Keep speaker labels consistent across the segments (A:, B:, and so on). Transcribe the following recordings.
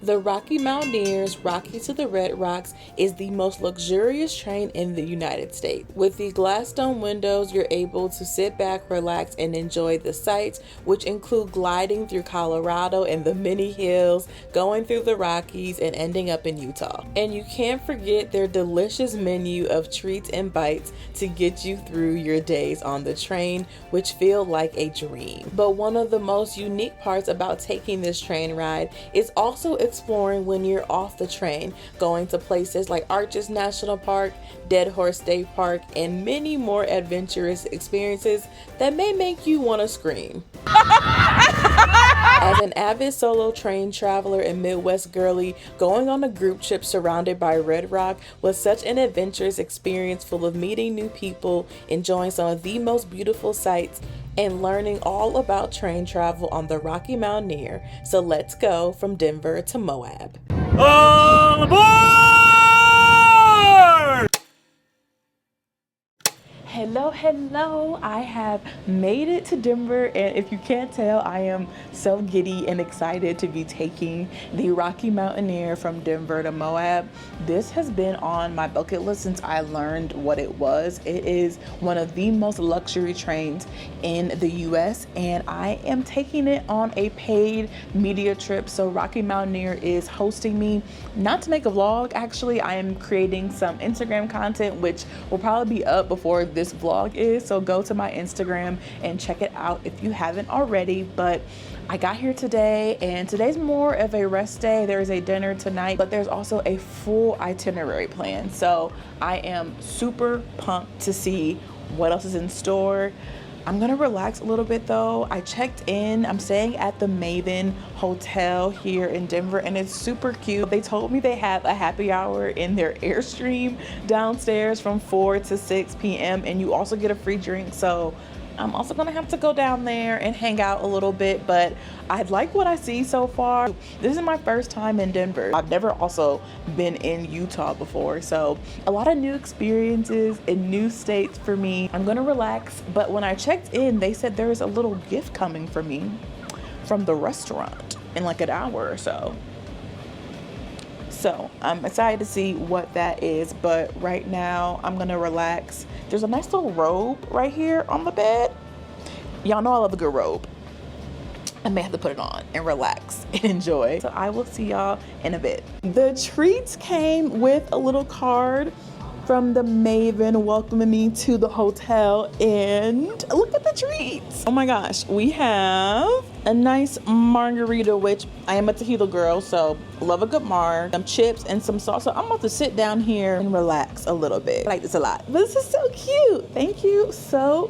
A: The Rocky Mountaineer's Rockies to the Red Rocks is the most luxurious train in the United States. With the glass dome windows, you're able to sit back, relax, and enjoy the sights, which include gliding through Colorado and the many hills, going through the Rockies, and ending up in Utah. And you can't forget their delicious menu of treats and bites to get you through your days on the train, which feel like a dream. But one of the most unique parts about taking this train ride is also exploring when you're off the train, going to places like Arches National Park, Dead Horse State Park, and many more adventurous experiences that may make you want to scream. As an avid solo train traveler and Midwest girly, going on a group trip surrounded by Red Rock was such an adventurous experience full of meeting new people, enjoying some of the most beautiful sights, and learning all about train travel on the Rocky Mountaineer. So let's go from Denver to Moab.
B: All aboard!
A: Hello, I have made it to Denver, and if you can't tell, I am so giddy and excited to be taking the Rocky Mountaineer from Denver to Moab. This has been on my bucket list since I learned what it was. It is one of the most luxury trains in the US, and I am taking it on a paid media trip. So Rocky Mountaineer is hosting me, not to make a vlog. Actually, I am creating some Instagram content, which will probably be up before this vlog is, so go to my Instagram and check it out if you haven't already. But I got here today, and today's more of a rest day. There is a dinner tonight, but there's also a full itinerary plan, so I am super pumped to see what else is in store. I'm gonna relax a little bit though. I checked in. I'm staying at the Maven Hotel here in Denver, and it's super cute. They told me they have a happy hour in their Airstream downstairs from 4 to 6 p.m. and you also get a free drink. So I'm also gonna have to go down there and hang out a little bit, but I like what I see so far. This is my first time in Denver. I've never also been in Utah before, so a lot of new experiences in new states for me. I'm gonna relax, but when I checked in, they said there is a little gift coming for me from the restaurant in like an hour or so. So I'm excited to see what that is, but right now I'm gonna relax. There's a nice little robe right here on the bed. Y'all know I love a good robe. I may have to put it on and relax and enjoy. So I will see y'all in a bit. The treats came with a little card from the Maven welcoming me to the hotel, and look at the treats. Oh my gosh, we have a nice margarita, which I am a tequila girl, so love a good marg, some chips and some sauce. So I'm about to sit down here and relax a little bit. I like this a lot. This is so cute. Thank you so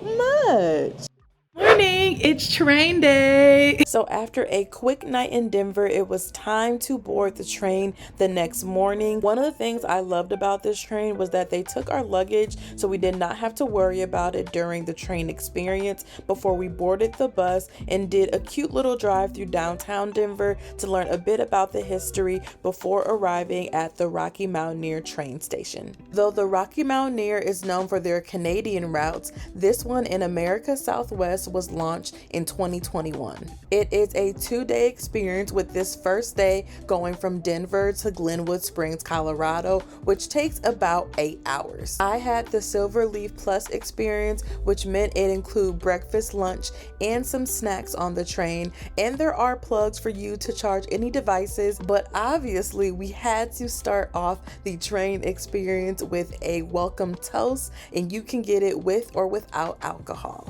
A: much. Morning, it's train day. So after a quick night in Denver, it was time to board the train the next morning. One of the things I loved about this train was that they took our luggage, so we did not have to worry about it during the train experience before we boarded the bus, and did a cute little drive through downtown Denver to learn a bit about the history before arriving at the Rocky Mountaineer train station. Though the Rocky Mountaineer is known for their Canadian routes, this one in America's Southwest was launched in 2021. It is a 2-day experience, with this first day going from Denver to Glenwood Springs, Colorado, which takes about 8 hours. I had the Silver Leaf Plus experience, which meant it include breakfast, lunch, and some snacks on the train, and there are plugs for you to charge any devices, but obviously we had to start off the train experience with a welcome toast, and you can get it with or without alcohol.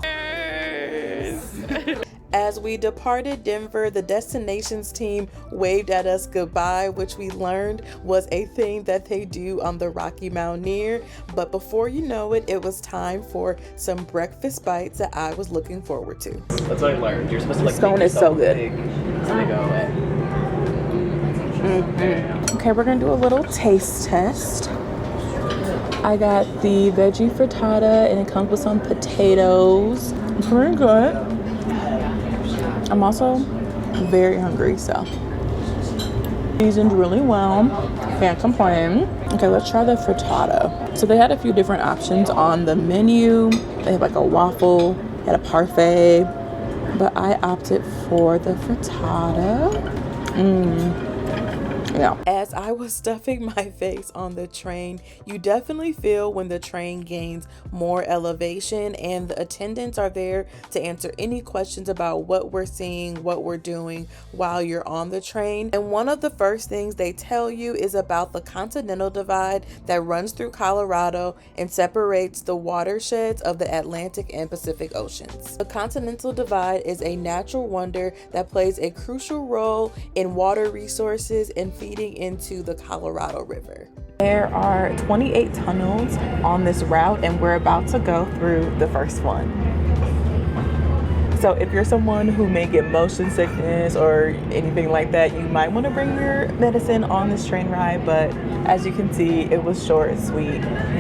A: As we departed Denver, the destinations team waved at us goodbye, which we learned was a thing that they do on the Rocky Mountaineer. But before you know it, it was time for some breakfast bites that I was looking forward to.
B: That's what I learned. You're supposed to like
A: Scone is so good.
B: So they go away.
A: Okay, we're gonna do a little taste test. I got the veggie frittata, and it comes with some potatoes. Pretty good. I'm also very hungry, so seasoned really well. Can't complain. Okay, let's try the frittata. So they had a few different options on the menu. They had like a waffle, had a parfait, but I opted for the frittata. Yeah. As I was stuffing my face on the train, you definitely feel when the train gains more elevation, and the attendants are there to answer any questions about what we're seeing, what we're doing while you're on the train. And one of the first things they tell you is about the Continental Divide that runs through Colorado and separates the watersheds of the Atlantic and Pacific Oceans. The Continental Divide is a natural wonder that plays a crucial role in water resources and feeding into the Colorado River. There are 28 tunnels on this route, and we're about to go through the first one. So if you're someone who may get motion sickness or anything like that, you might want to bring your medicine on this train ride, but as you can see, it was short and sweet.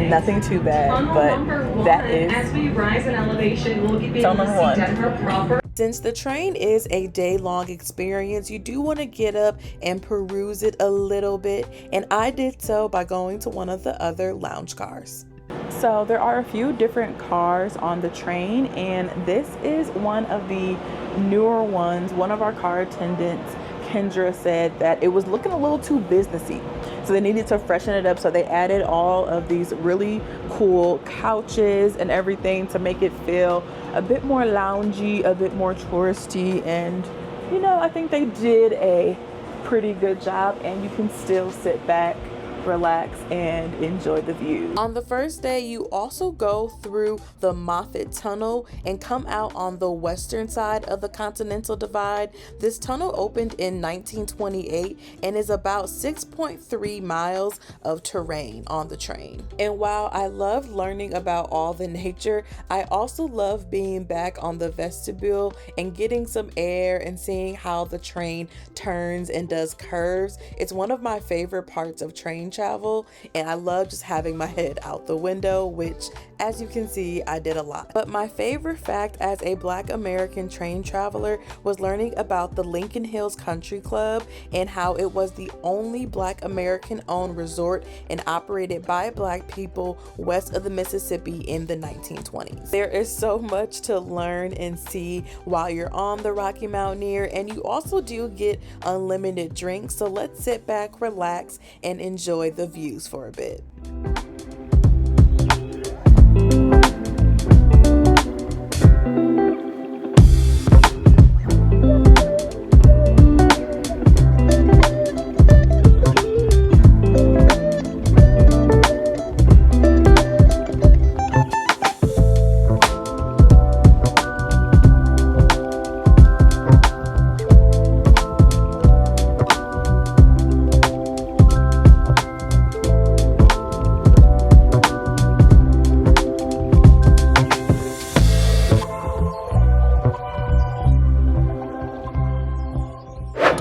A: Nothing too bad, but that is as we rise in elevation, we'll be able to see Denver proper. Since the train is a day-long experience, you do want to get up and peruse it a little bit, and I did so by going to one of the other lounge cars. So there are a few different cars on the train, and this is one of the newer ones. One of our car attendants, Kendra, said that it was looking a little too businessy, so they needed to freshen it up. So they added all of these really cool couches and everything to make it feel a bit more loungy, a bit more touristy, and you know, I think they did a pretty good job, and you can still sit back, relax, and enjoy the view. On the first day, you also go through the Moffat Tunnel and come out on the western side of the Continental Divide. This tunnel opened in 1928 and is about 6.3 miles of terrain on the train. And while I love learning about all the nature, I also love being back on the vestibule and getting some air and seeing how the train turns and does curves. It's one of my favorite parts of train travel, and I love just having my head out the window, which as you can see, I did a lot. But my favorite fact as a Black American train traveler was learning about the Lincoln Hills Country Club and how it was the only Black American owned resort and operated by Black people west of the Mississippi in the 1920s. There is so much to learn and see while you're on the Rocky Mountaineer, and you also do get unlimited drinks, so let's sit back, relax, and enjoy the views for a bit.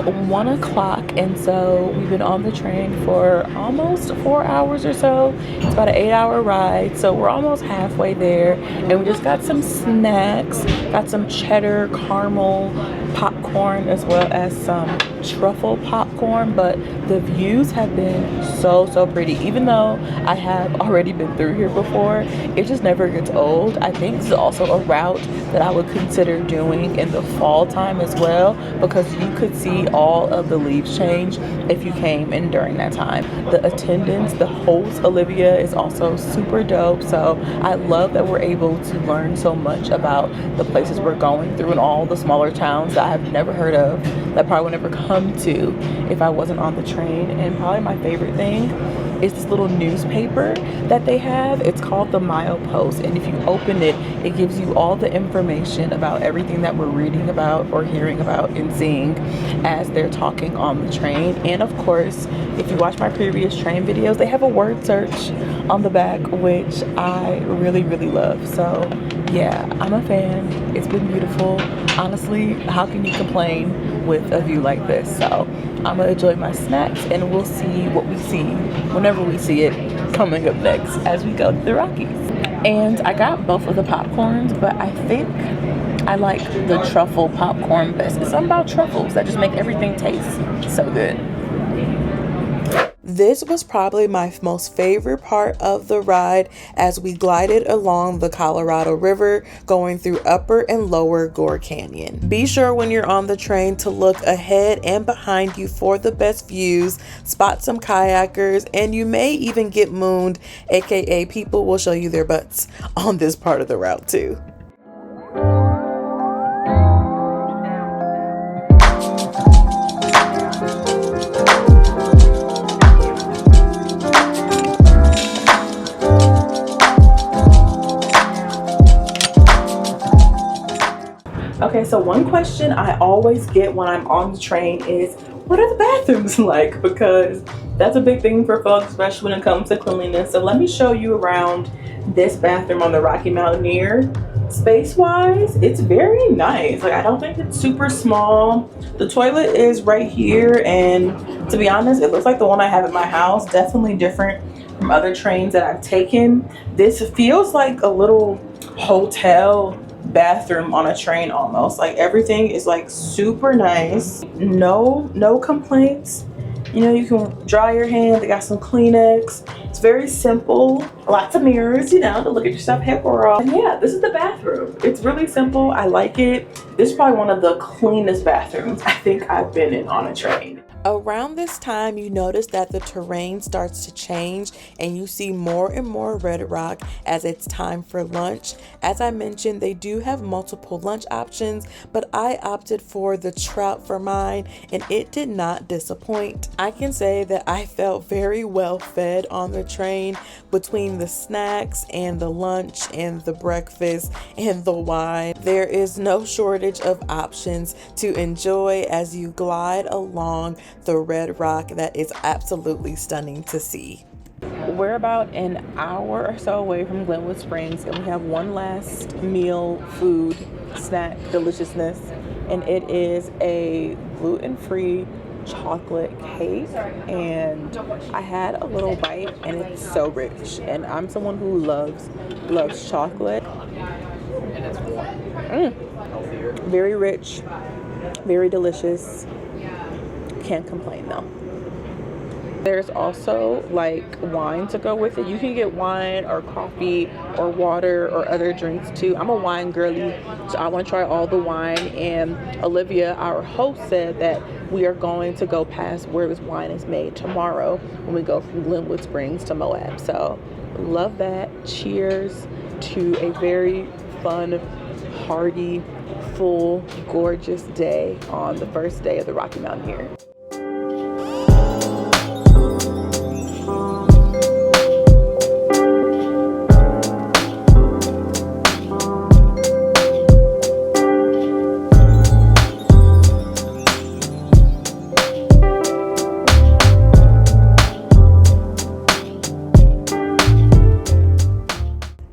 A: It's 1 o'clock, and so we've been on the train for almost 4 hours or so. It's about an 8-hour ride, so we're almost halfway there, and we just got some snacks, got some cheddar caramel popcorn as well as some truffle popcorn. But the views have been so pretty. Even though I have already been through here before, it just never gets old. I think this is also a route that I would consider doing in the fall time as well, because you could see all of the leaves change if you came in during that time. The attendants, the host Olivia, is also super dope, so I love that we're able to learn so much about the places we're going through and all the smaller towns that I have never heard of, that I probably would never come to if I wasn't on the train. And probably my favorite thing is this little newspaper that they have. It's called the Milepost, and if you open it, it gives you all the information about everything that we're reading about or hearing about and seeing as they're talking on the train. And of course, if you watch my previous train videos, they have a word search on the back, which I really love. So yeah, I'm a fan. It's been beautiful. Honestly, how can you complain with a view like this? So I'm gonna enjoy my snacks, and we'll see what we see whenever we see it coming up next as we go to the Rockies. And I got both of the popcorns, but I think I like the truffle popcorn best. It's something about truffles that just make everything taste so good. This was probably my most favorite part of the ride as we glided along the Colorado River going through Upper and Lower Gore Canyon. Be sure when you're on the train to look ahead and behind you for the best views, spot some kayakers, and you may even get mooned, aka people will show you their butts on this part of the route too. Okay, so one question I always get when I'm on the train is, what are the bathrooms like? Because that's a big thing for folks, especially when it comes to cleanliness. So let me show you around this bathroom on the Rocky Mountaineer. Space-wise, it's very nice. Like, I don't think it's super small. The toilet is right here, and to be honest, it looks like the one I have at my house. Definitely different from other trains that I've taken. This feels like a little hotel bathroom on a train almost. Like, everything is like super nice. No complaints. You know, you can dry your hand. They got some Kleenex. It's very simple. Lots of mirrors, you know, to look at yourself. Hey girl. And yeah, this is the bathroom. It's really simple. I like it. This is probably one of the cleanest bathrooms I think I've been in on a train. Around this time, you notice that the terrain starts to change and you see more and more red rock as it's time for lunch. As I mentioned, they do have multiple lunch options, but I opted for the trout for mine and it did not disappoint. I can say that I felt very well fed on the train between the snacks and the lunch and the breakfast and the wine. There is no shortage of options to enjoy as you glide along the red rock that is absolutely stunning to see. We're about an hour or so away from Glenwood Springs and we have one last meal, food, snack, deliciousness, and it is a gluten-free chocolate cake, and I had a little bite and it's so rich, and I'm someone who loves chocolate. Very rich, very delicious. Can't complain though. There's also like wine to go with it. You can get wine or coffee or water or other drinks too. I'm a wine girly, so I want to try all the wine. And Olivia, our host, said that we are going to go past where this wine is made tomorrow when we go from Glenwood Springs to Moab. So love that. Cheers to a very fun, hearty, full, gorgeous day on the first day of the Rocky Mountaineer.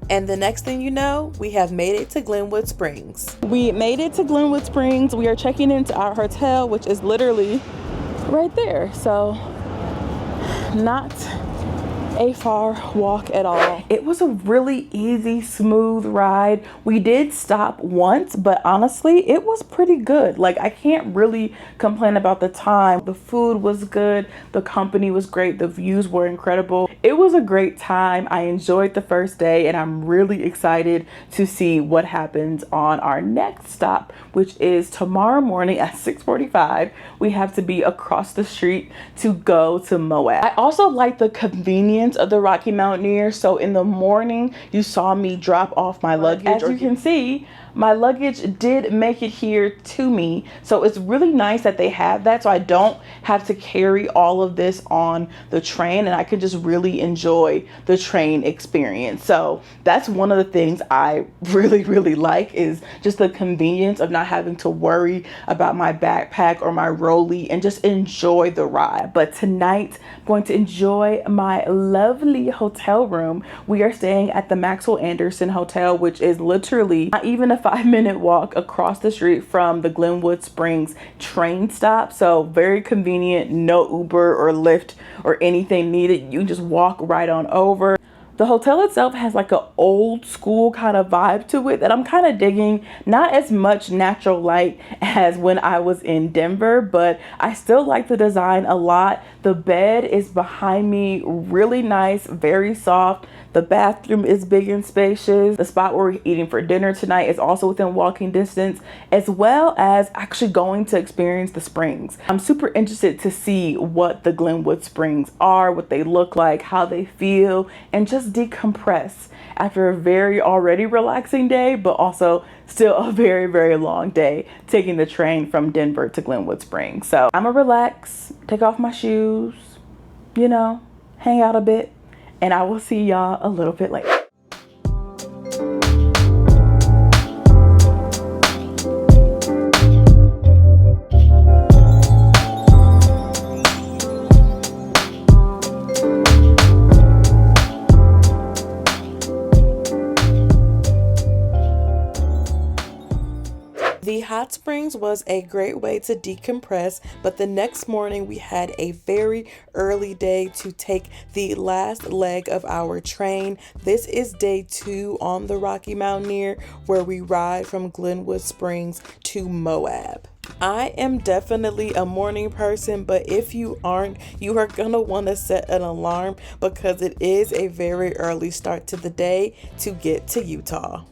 A: And the next thing you know, we have made it to Glenwood Springs. We made it to Glenwood Springs. We are checking into our hotel, which is literally right there. So not a far walk at all. It was a really easy, smooth ride. We did stop once, but honestly, it was pretty good. Like, I can't really complain about the time. The food was good. The company was great. The views were incredible. It was a great time. I enjoyed the first day, and I'm really excited to see what happens on our next stop, which is tomorrow morning at 6:45. We have to be across the street to go to Moab. I also like the convenience of the Rocky Mountaineer. So in the morning, you saw me drop off my luggage. As you can see, my luggage did make it here to me. So it's really nice that they have that, so I don't have to carry all of this on the train, and I can just really enjoy the train experience. So that's one of the things I really like, is just the convenience of not having to worry about my backpack or my rolly and just enjoy the ride. But tonight, I'm going to enjoy my lovely hotel room. We are staying at the Maxwell Anderson Hotel, which is literally not even a 5-minute walk across the street from the Glenwood Springs train stop. So very convenient, no Uber or Lyft or anything needed. You just walk right on over. The hotel itself has like an old school kind of vibe to it that I'm kind of digging. Not as much natural light as when I was in Denver, but I still like the design a lot. The bed is behind me, really nice, very soft. The bathroom is big and spacious. The spot where we're eating for dinner tonight is also within walking distance, as well as actually going to experience the springs. I'm super interested to see what the Glenwood Springs are, what they look like, how they feel, and just decompress after a very already relaxing day, but also still a very, very long day taking the train from Denver to Glenwood Springs. So I'm gonna relax, take off my shoes, you know, hang out a bit, and I will see y'all a little bit later. The hot springs was a great way to decompress, but the next morning we had a very early day to take the last leg of our train. This is day 2 on the Rocky Mountaineer, where we ride from Glenwood Springs to Moab. I am definitely a morning person, but if you aren't, you are gonna want to set an alarm because it is a very early start to the day to get to Utah.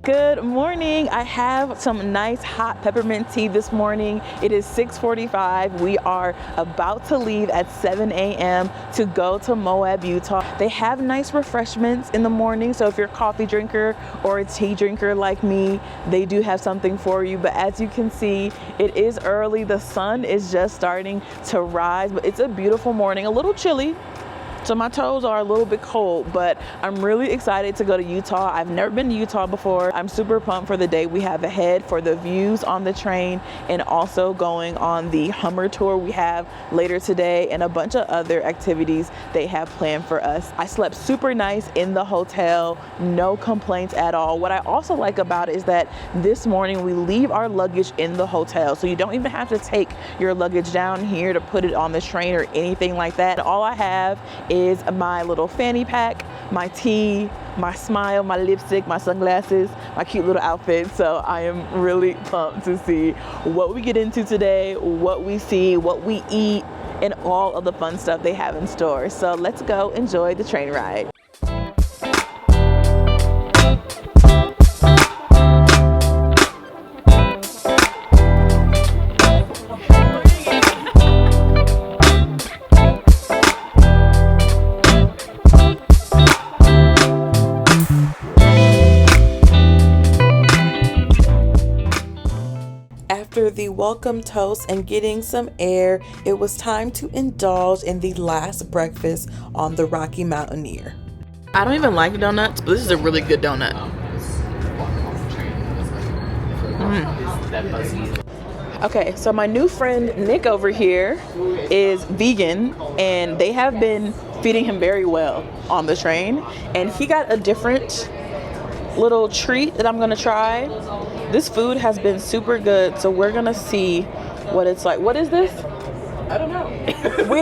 A: Good morning. I have some nice hot peppermint tea this morning. It is 6:45. We are about to leave at 7 a.m. to go to Moab, Utah. They have nice refreshments in the morning, so if you're a coffee drinker or a tea drinker like me, they do have something for you. But as you can see, it is early. The sun is just starting to rise, but it's a beautiful morning, a little chilly. So my toes are a little bit cold, but I'm really excited to go to Utah. I've never been to Utah before. I'm super pumped for the day we have ahead, for the views on the train, and also going on the Hummer tour we have later today, and a bunch of other activities they have planned for us. I slept super nice in the hotel, no complaints at all. What I also like about it is that this morning we leave our luggage in the hotel, so you don't even have to take your luggage down here to put it on the train or anything like that. All I have is my little fanny pack, my tea, my smile, my lipstick, my sunglasses, my cute little outfit. So I am really pumped to see what we get into today, what we see, what we eat, and all of the fun stuff they have in store. So let's go enjoy the train ride. After the welcome toast and getting some air, it was time to indulge in the last breakfast on the Rocky Mountaineer. I don't even like donuts, but this is a really good donut. Okay, so my new friend Nick over here is vegan, and they have been feeding him very well on the train, and he got a different little treat that I'm gonna try. This food has been super good, so we're gonna see what it's like. What is this?
B: I don't know.
A: We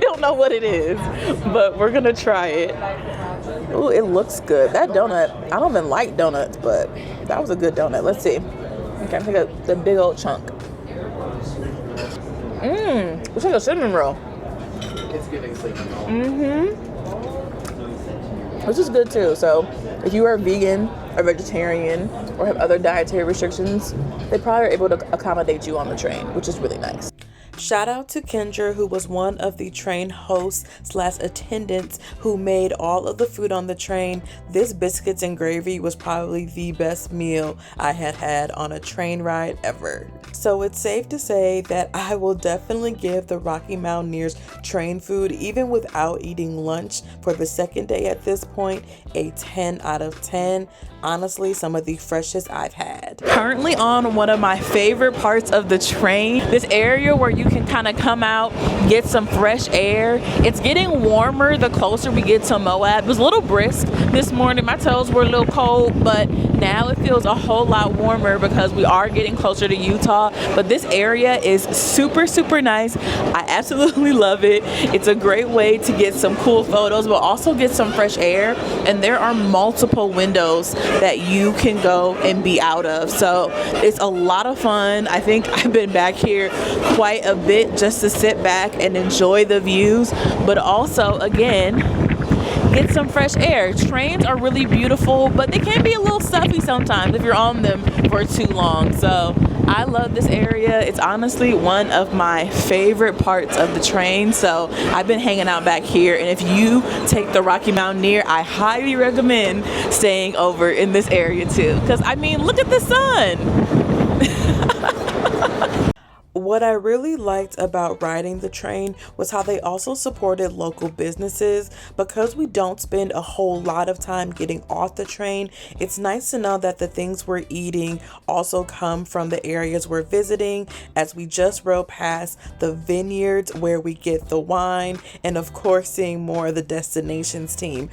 A: don't know what it is, but we're gonna try it. Ooh, it looks good. That donut, I don't even like donuts, but that was a good donut. Let's see. Okay, take the big old chunk. It's like a cinnamon roll.
B: It's giving cinnamon roll.
A: This is good too. So if you are vegan or vegetarian or have other dietary restrictions, they probably are able to accommodate you on the train, which is really nice. Shout out to Kendra, who was one of the train hosts / attendants who made all of the food on the train. This biscuits and gravy was probably the best meal I had had on a train ride ever. So it's safe to say that I will definitely give the Rocky Mountaineers train food, even without eating lunch for the second day at this point, a 10 out of 10. Honestly, some of the freshest I've had. Currently on one of my favorite parts of the train, this area where you can kind of come out, get some fresh air. It's getting warmer the closer we get to Moab. It was a little brisk this morning. My toes were a little cold, but Now it feels a whole lot warmer because we are getting closer to Utah, but this area is super, super nice. I absolutely love it. It's a great way to get some cool photos, but also get some fresh air. And there are multiple windows that you can go and be out of. So it's a lot of fun. I think I've been back here quite a bit just to sit back and enjoy the views, but also, again, get some fresh air. Trains are really beautiful, but they can be a little stuffy sometimes if you're on them for too long. So I love this area. It's honestly one of my favorite parts of the train. So I've been hanging out back here. And if you take the Rocky Mountaineer, I highly recommend staying over in this area too. Because I mean, look at the sun. What I really liked about riding the train was how they also supported local businesses. Because we don't spend a whole lot of time getting off the train, it's nice to know that the things we're eating also come from the areas we're visiting, as we just rode past the vineyards where we get the wine, and of course seeing more of the destinations team,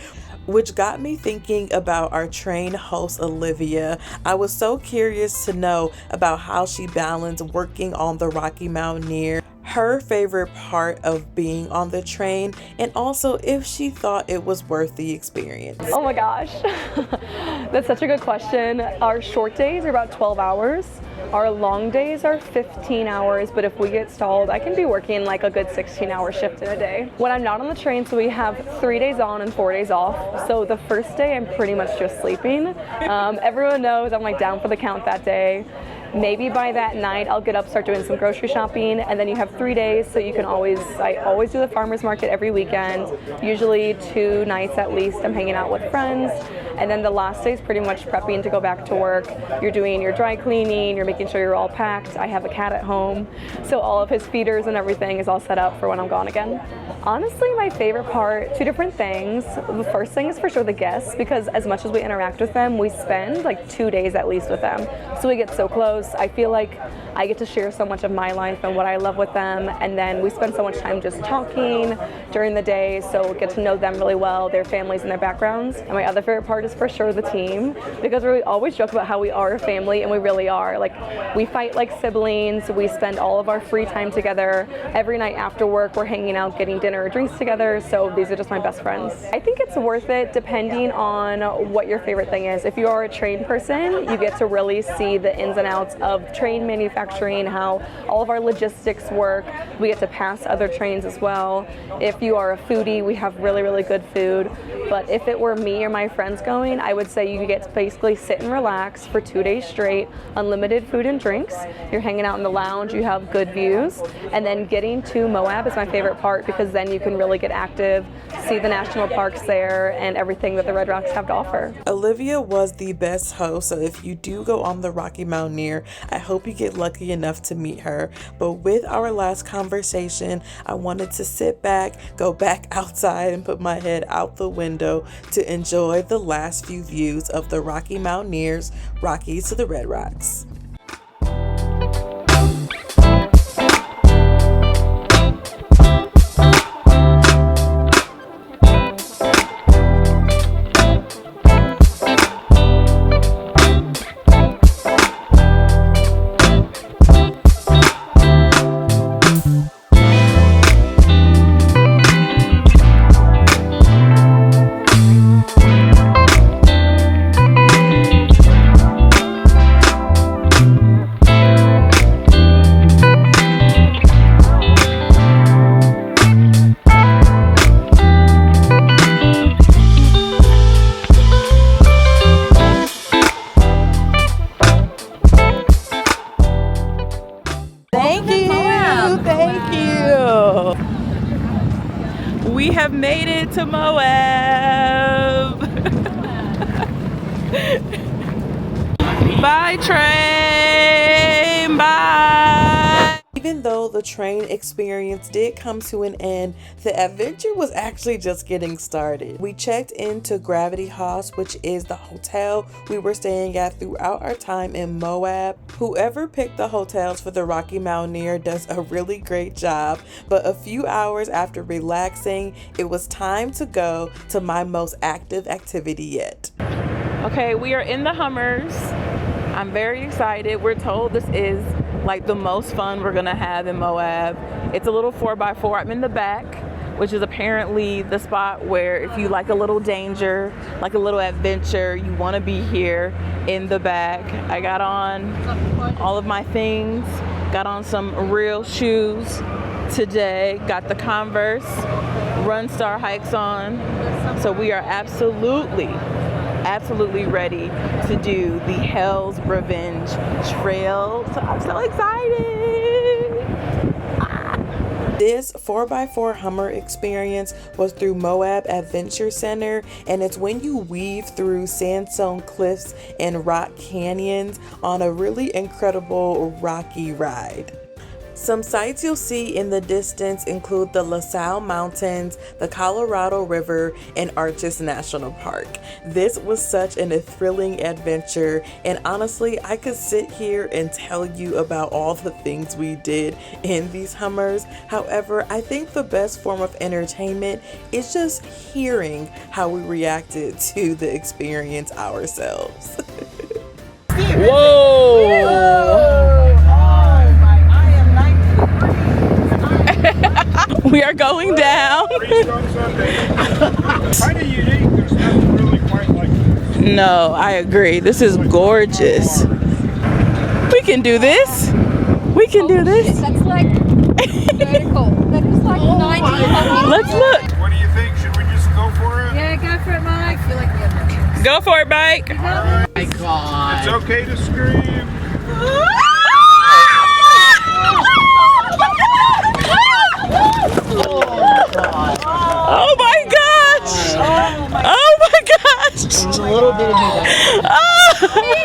A: which got me thinking about our train host, Olivia. I was so curious to know about how she balanced working on the Rocky Mountaineer, her favorite part of being on the train, and also if she thought it was worth the experience.
C: Oh my gosh, that's such a good question. Our short days are about 12 hours. Our long days are 15 hours, but if we get stalled, I can be working like a good 16-hour shift in a day. When I'm not on the train, so we have 3 days on and 4 days off. So the first day, I'm pretty much just sleeping. Everyone knows I'm like down for the count that day. Maybe by that night, I'll get up, start doing some grocery shopping, and then you have 3 days, so you can I always do the farmer's market every weekend, usually 2 nights at least. I'm hanging out with friends, and then the last day is pretty much prepping to go back to work. You're doing your dry cleaning, you're making sure you're all packed. I have a cat at home, so all of his feeders and everything is all set up for when I'm gone again. Honestly, my favorite part, 2 different things. The first thing is for sure the guests, because as much as we interact with them, we spend like 2 days at least with them. So we get so close. I feel like I get to share so much of my life and what I love with them, and then we spend so much time just talking during the day, so get to know them really well, their families and their backgrounds. And my other favorite part is for sure the team, because we always joke about how we are a family, and we really are. Like, we fight like siblings, we spend all of our free time together. Every night after work, we're hanging out, getting dinner or drinks together, so these are just my best friends. I think it's worth it depending on what your favorite thing is. If you are a train person, you get to really see the ins and outs of train manufacturing, how all of our logistics work. We get to pass other trains as well. If you are a foodie, we have really, really good food. But if it were me or my friends going, I would say you get to basically sit and relax for 2 days straight, unlimited food and drinks. You're hanging out in the lounge, you have good views. And then getting to Moab is my favorite part, because then you can really get active, see the national parks there, and everything that the Red Rocks have to offer.
A: Olivia was the best host, so if you do go on the Rocky Mountaineer, I hope you get lucky enough to meet her. But with our last conversation, I wanted to sit back, go back outside, and put my head out the window to enjoy the last few views of the Rocky Mountaineers, Rockies to the Red Rocks. We have made it to Moab. Bye, train. Bye. Even though the train experience did come to an end, the adventure was actually just getting started. We checked into Gravity House, which is the hotel we were staying at throughout our time in Moab. Whoever picked the hotels for the Rocky Mountaineer does a really great job, but a few hours after relaxing, it was time to go to my most active activity yet. Okay, we are in the Hummers. I'm very excited. We're told this is like the most fun we're gonna have in Moab. It's a little 4x4. I'm in the back, which is apparently the spot where if you like a little danger, like a little adventure, you wanna be here in the back. I got on all of my things, got on some real shoes today, got the Converse Run Star hikes on. So we are absolutely ready to do the Hell's Revenge Trail. So I'm so excited. This 4x4 Hummer experience was through Moab Adventure Center, and it's when you weave through sandstone cliffs and rock canyons on a really incredible rocky ride. Some sights you'll see in the distance include the LaSalle Mountains, the Colorado River, and Arches National Park. This was such a thrilling adventure, and honestly, I could sit here and tell you about all the things we did in these Hummers. However, I think the best form of entertainment is just hearing how we reacted to the experience ourselves. Whoa! We are going down. No, I agree. This is gorgeous. We can do this. We can do this.
D: That's like vertical. That is like 90.
A: Let's look.
E: What do you think? Should we just go for it?
D: Yeah, go for it, Mike. I feel like we have no chance.
A: Go for it, Mike.
B: Oh my God.
E: It's okay to scream.
A: Oh my gosh! Oh my gosh!
B: A little bit of me.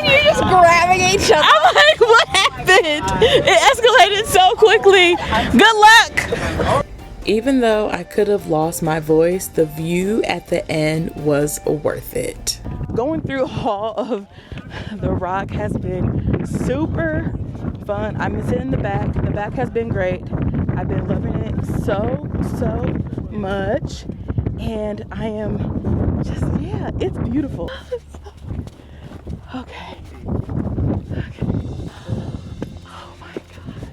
D: You're just grabbing each other.
A: I'm like, what happened? It escalated so quickly. Good luck! Even though I could have lost my voice, the view at the end was worth it. Going through all of the rock has been super fun. I'm gonna sit in the back. The back has been great. I've been loving it so much. And I am just, yeah, it's beautiful. Okay. Oh my God.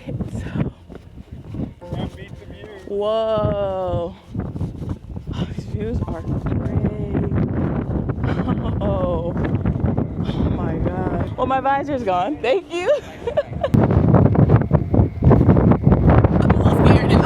A: It's so. Whoa. Oh, these views are great. Oh my God. Well, my visor's gone. Thank you. I'm a little scared now.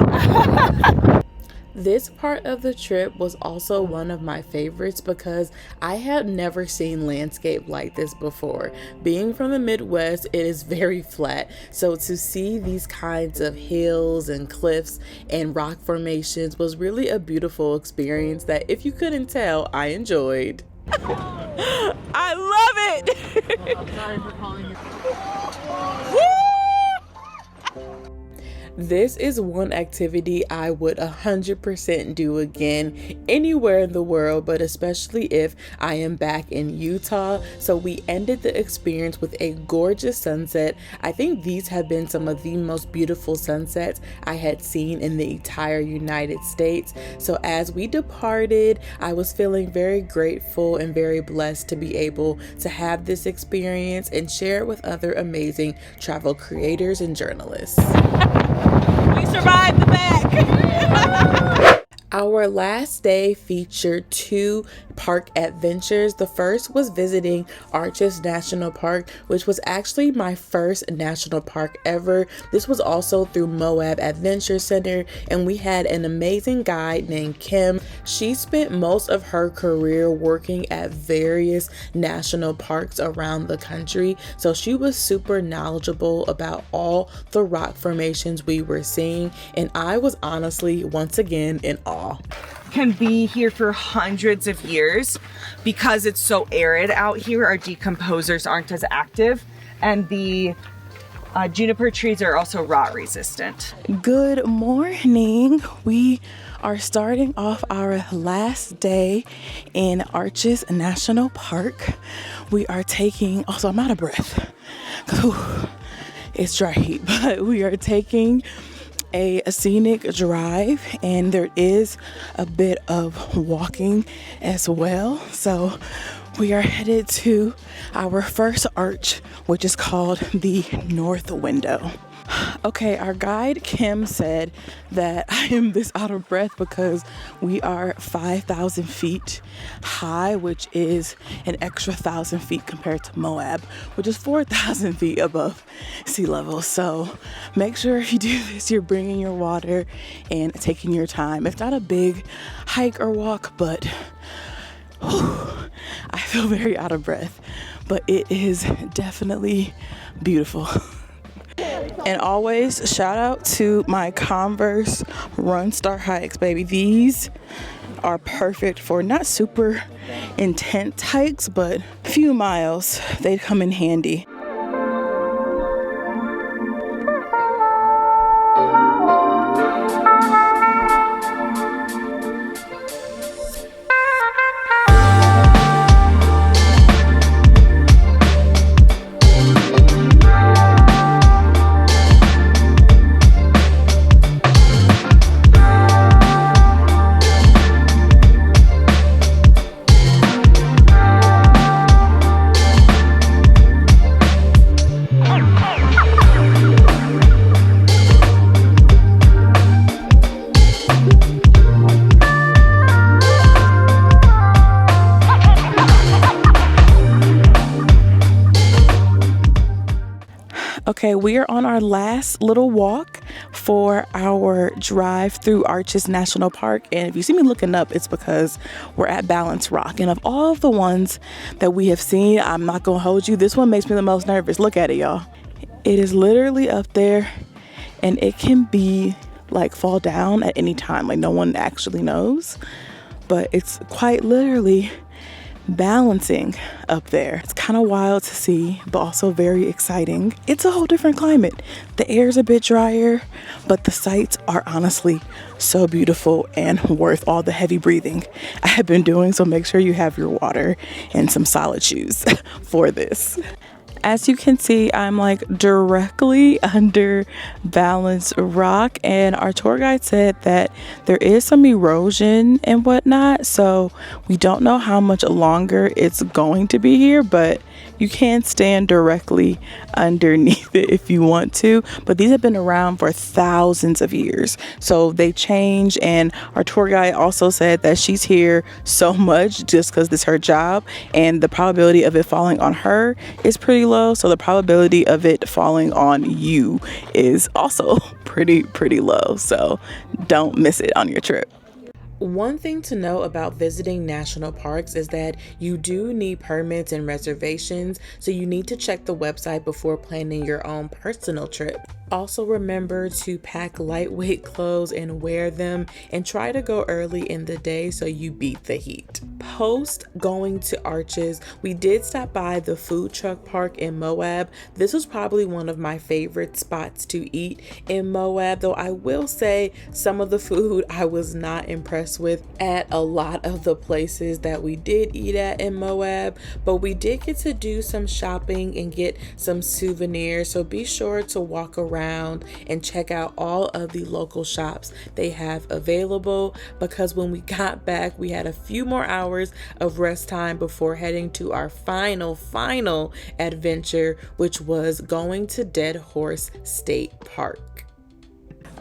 A: This part of the trip was also one of my favorites because I had never seen landscape like this before. Being from the Midwest, it is very flat. So to see these kinds of hills and cliffs and rock formations was really a beautiful experience that, if you couldn't tell, I enjoyed. I love it!
B: I'm sorry for calling you.
A: This is one activity I would 100% do again anywhere in the world, but especially if I am back in Utah. So we ended the experience with a gorgeous sunset. I think these have been some of the most beautiful sunsets I had seen in the entire United States. So as we departed, I was feeling very grateful and very blessed to be able to have this experience and share it with other amazing travel creators and journalists. We survived the back. Our last day featured 2 park adventures. The first was visiting Arches National Park, which was actually my first national park ever. This was also through Moab Adventure Center, and we had an amazing guide named Kim. She spent most of her career working at various national parks around the country, so she was super knowledgeable about all the rock formations we were seeing, and I was honestly once again in awe.
F: Can be here for hundreds of years. Because it's so arid out here, our decomposers aren't as active, and the juniper trees are also rot resistant.
A: Good morning. We are starting off our last day in Arches National Park. We are taking, also I'm out of breath. It's dry heat, but we are taking a scenic drive, and there is a bit of walking as well. So We are headed to our first arch, which is called the North Window. Okay, our guide Kim said that I am this out of breath because we are 5,000 feet high, which is an extra 1,000 feet compared to Moab, which is 4,000 feet above sea level. So make sure if you do this, you're bringing your water and taking your time. It's not a big hike or walk, but I feel very out of breath, but it is definitely beautiful. And always shout out to my Converse Run Star hikes, baby. These are perfect for not super intense hikes, but a few miles. They come in handy. Okay, we are on our last little walk for our drive through Arches National Park. And if you see me looking up, it's because we're at Balance Rock. And of all of the ones that we have seen, I'm not gonna hold you, this one makes me the most nervous. Look at it, y'all. It is literally up there and it can be like fall down at any time. Like no one actually knows, but it's quite literally balancing up there. It's kind of wild to see, but also very exciting. It's a whole different climate. The air's a bit drier, but the sights are honestly so beautiful and worth all the heavy breathing I have been doing. So make sure you have your water and some solid shoes for this. As you can see, I'm like directly under Balance Rock, and our tour guide said that there is some erosion and whatnot, so we don't know how much longer it's going to be here, but you can stand directly underneath it if you want to. But these have been around for thousands of years, so they change. And our tour guide also said that she's here so much just because this is her job, and the probability of it falling on her is pretty low, so the probability of it falling on you is also pretty low, so don't miss it on your trip. One thing to know about visiting national parks is that you do need permits and reservations, so you need to check the website before planning your own personal trip. Also remember to pack lightweight clothes and wear them, and try to go early in the day so you beat the heat. Post going to Arches, we did stop by the food truck park in Moab. This was probably one of my favorite spots to eat in Moab, though I will say some of the food I was not impressed with at a lot of the places that we did eat at in Moab, but we did get to do some shopping and get some souvenirs, so be sure to walk around and check out all of the local shops they have available, because when we got back we had a few more hours of rest time before heading to our final adventure, which was going to Dead Horse State Park.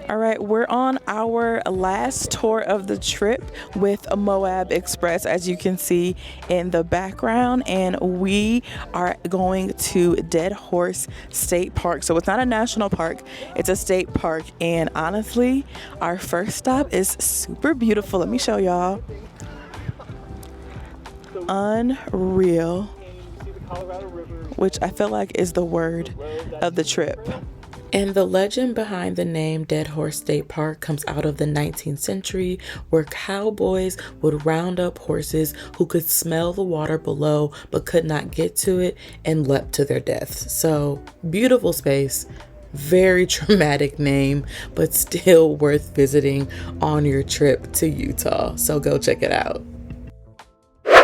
A: All right, we're on our last tour of the trip with a Moab Express, as you can see in the background, and we are going to Dead Horse State Park. So it's not a national park, it's a state park, and honestly, our first stop is super beautiful. Let me show y'all. Unreal, which I feel like is the word of the trip. And the legend behind the name Dead Horse State Park comes out of the 19th century, where cowboys would round up horses who could smell the water below but could not get to it and leapt to their deaths. So beautiful space, very traumatic name, but still worth visiting on your trip to Utah. So go check it out.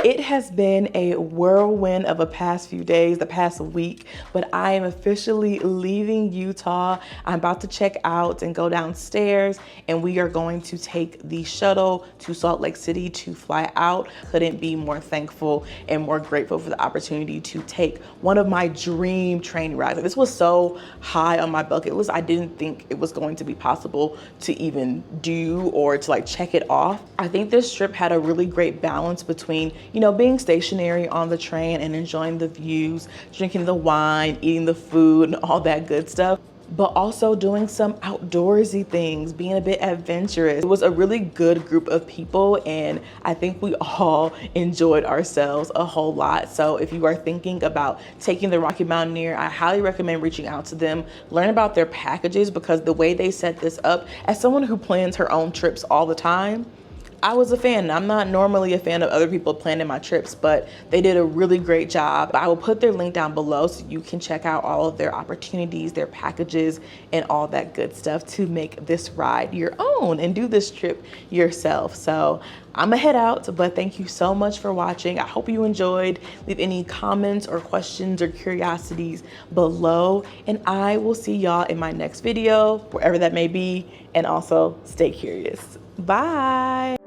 A: It has been a whirlwind of a past few days, the past week, but I am officially leaving Utah. I'm about to check out and go downstairs, and we are going to take the shuttle to Salt Lake City to fly out. Couldn't be more thankful and more grateful for the opportunity to take one of my dream train rides. This was so high on my bucket list. I didn't think it was going to be possible to even do or to like check it off. I think this trip had a really great balance between, you know, being stationary on the train and enjoying the views, drinking the wine, eating the food, and all that good stuff, but also doing some outdoorsy things, being a bit adventurous. It was a really good group of people, and I think we all enjoyed ourselves a whole lot. So if you are thinking about taking the Rocky Mountaineer, I highly recommend reaching out to them, learn about their packages, because the way they set this up, as someone who plans her own trips all the time, I was a fan. I'm not normally a fan of other people planning my trips, but they did a really great job. I will put their link down below so you can check out all of their opportunities, their packages, and all that good stuff to make this ride your own and do this trip yourself. So I'm gonna head out, but thank you so much for watching. I hope you enjoyed. Leave any comments or questions or curiosities below, and I will see y'all in my next video, wherever that may be, and also stay curious. Bye.